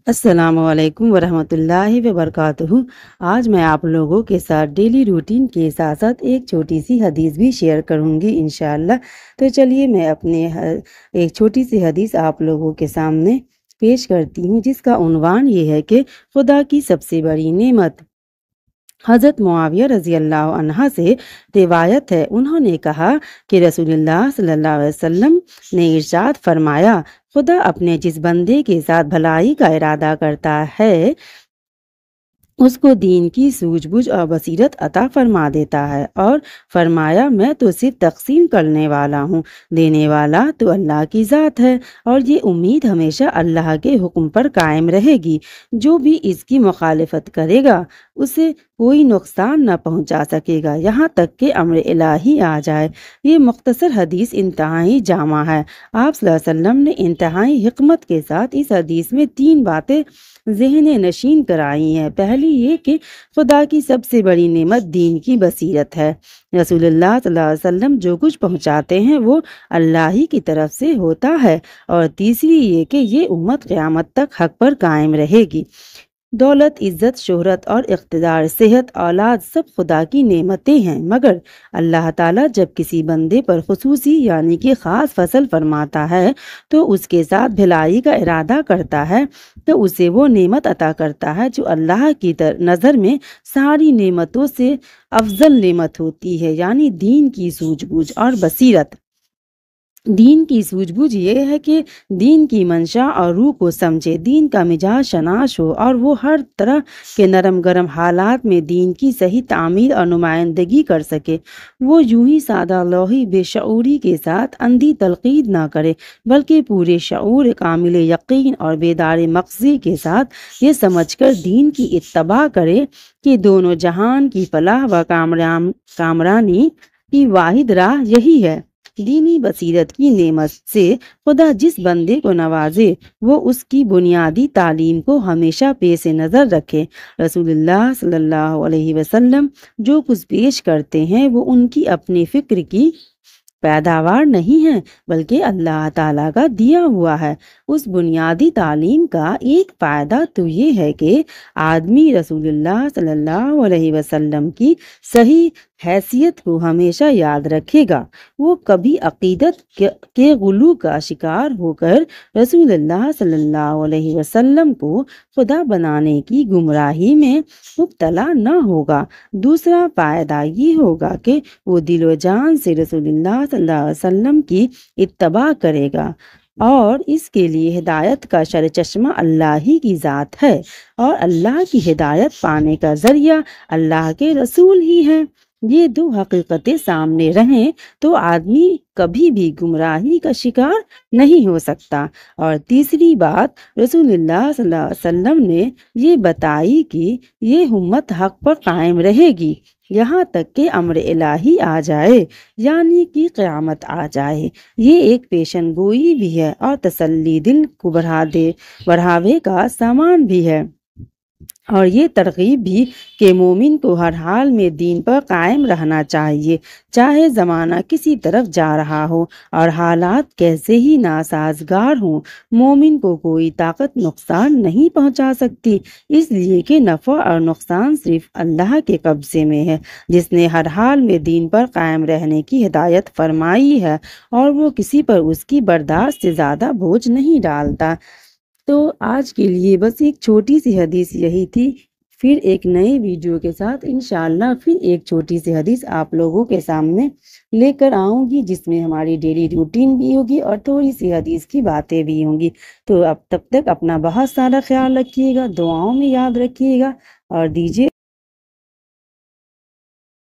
अस्सलाम वालेकुम वरहमतुल्लाहि वबरकातुहू। आज मैं आप लोगों के साथ डेली रूटीन के साथ साथ एक छोटी सी हदीस भी शेयर करूंगी इंशाअल्लाह। तो चलिए मैं अपने एक छोटी सी हदीस आप लोगों के सामने पेश करती हूँ, जिसका उन्वान ये है कि खुदा की सबसे बड़ी नेमत। हज़रत मुआविया रज़ी अल्लाह अन्हा से रिवायत है, उन्होंने कहा कि रसूलुल्लाह सल्लल्लाहु अलैहि वसल्लम ने इरशाद फरमाया, खुदा अपने जिस बंदे के साथ भलाई का इरादा करता है उसको दीन की सूझबूझ और बसीरत अता फरमा देता है। और फरमाया, मैं तो सिर्फ तकसीम करने वाला हूँ, देने वाला तो अल्लाह की ज़ात है। और ये उम्मीद हमेशा अल्लाह के हुक्म पर कायम रहेगी। जो भी इसकी मुखालिफत करेगा उसे कोई नुकसान न पहुँचा सकेगा, यहाँ तक कि अम्र इलाही आ जाए। ये मुख्तसर हदीस इंतहाई जामा है। आप सल्लल्लाहु अलैहि वसल्लम ने इंतहाई हिकमत के साथ इस हदीस में 3 बातें ज़हन नशीन कराई हैं। पहली ये कि खुदा की सबसे बड़ी नेमत दीन की बसीरत है। रसूलुल्लाह सल्लल्लाहु अलैहि वसल्लम जो कुछ पहुँचाते हैं वो अल्लाह ही की तरफ से होता है। और तीसरी ये कि ये उम्मत क़यामत तक हक पर कायम रहेगी। दौलत, इज़्ज़त, शोहरत और इक़्तिदार, सेहत, औलाद सब खुदा की नेमतें हैं, मगर अल्लाह ताला जब किसी बंदे पर खुसूसी यानी कि ख़ास फसल फरमाता है तो उसके साथ भलाई का इरादा करता है, तो उसे वो नेमत अता करता है जो अल्लाह की नज़र में सारी नेमतों से अफजल नेमत होती है, यानी दीन की सूझबूझ और बसीरत। दीन की सूझबूझ ये है कि दीन की मंशा और रूह को समझे, दीन का मिजाज शनाश हो और वो हर तरह के नरम गरम हालात में दीन की सही तामीर और नुमाइंदगी कर सके। वो यूं ही सादा लोही बेशऊरी के साथ अंधी तलकीद ना करे, बल्कि पूरे शऊर, कामिल यकीन और बेदार मक़ज़ी के साथ ये समझकर दीन की इत्तबा करे कि दोनों जहान की फलाह व कामरानी की वाहिद राह यही है। दीनी बसीरत की नेमत से खुदा जिस बंदे को नवाजे वो उसकी बुनियादी तालीम को हमेशा पेश नज़र रखे। रसूलुल्लाह सल्लल्लाहु अलैहि वसल्लम जो कुछ पेश करते हैं वो उनकी अपनी फ़िक्र की पैदावार नहीं है, बल्कि अल्लाह ताला का दिया हुआ है। उस बुनियादी तालीम का एक फ़ायदा तो ये है कि आदमी रसूलुल्लाह सल्लल्लाहु अलैहि वसल्लम की सही हैसियत को हमेशा याद रखेगा। वो कभी अकीदत के गुलू का शिकार होकर रसूलुल्लाह सल्लल्लाहु अलैहि वसल्लम को खुदा बनाने की गुमराही में मुब्तला न होगा। दूसरा फ़ायदा ये होगा कि वो दिलो जान से रसूलुल्लाह सल्लल्लाहु अलैहि वसल्लम की इत्तबा करेगा। और इसके लिए हिदायत का सरचश्मा अल्लाह ही की ज़ात है, और अल्लाह की हिदायत पाने का ज़रिया अल्लाह के रसूल ही हैं। ये 2 हकीकतें सामने रहें तो आदमी कभी भी गुमराही का शिकार नहीं हो सकता। और तीसरी बात, रसूलुल्लाह सल्लल्लाहु अलैहि वसल्लम ने ये बताई कि ये उम्मत हक पर कायम रहेगी यहाँ तक कि अम्र इलाही आ जाए, यानी कि क़यामत आ जाए। ये एक पेशन गोई भी है और तसल्ली दिल को बढ़ावे का सामान भी है। और ये तरगीब भी कि मोमिन को हर हाल में दीन पर कायम रहना चाहिए, चाहे ज़माना किसी तरफ जा रहा हो और हालात कैसे ही नासाजगार हों। मोमिन को कोई ताकत नुकसान नहीं पहुंचा सकती, इसलिए कि नफ़ा और नुकसान सिर्फ अल्लाह के कब्ज़े में है, जिसने हर हाल में दीन पर कायम रहने की हिदायत फरमाई है और वो किसी पर उसकी बर्दाश्त से ज़्यादा बोझ नहीं डालता। तो आज के लिए बस एक छोटी सी हदीस यही थी। फिर एक नए वीडियो के साथ इंशाअल्लाह फिर एक छोटी सी हदीस आप लोगों के सामने लेकर आऊँगी, जिसमें हमारी डेली रूटीन भी होगी और थोड़ी सी हदीस की बातें भी होंगी। तो अब तब तक अपना बहुत सारा ख्याल रखिएगा, दुआओं में याद रखिएगा और दीजिए